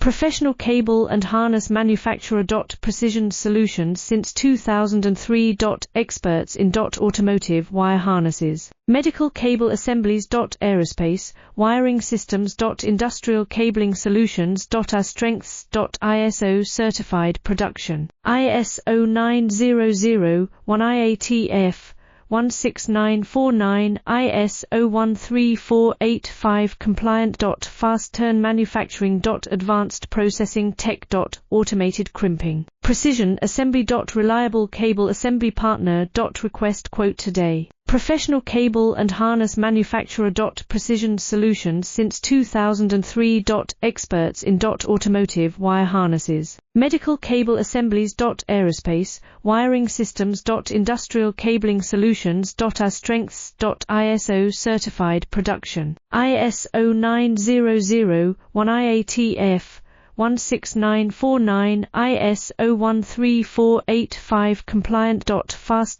Professional cable and harness manufacturer. Precision solutions since 2003. Experts in automotive wire harnesses. Medical cable assemblies. Aerospace wiring systems. Industrial cabling solutions. Our strengths. ISO certified production. ISO 9001 IATF 16949 ISO 13485 compliant. Fast turn manufacturing. Advanced processing tech. Automated crimping. Precision assembly. Reliable cable assembly partner. Request quote today. Professional cable and harness manufacturer. Precision solutions since 2003. Experts in automotive wire harnesses. Medical cable assemblies. Aerospace wiring systems. Industrial cabling solutions. Our strengths. ISO certified production. ISO 9001 IATF 16949 ISO 13485 compliant. Fast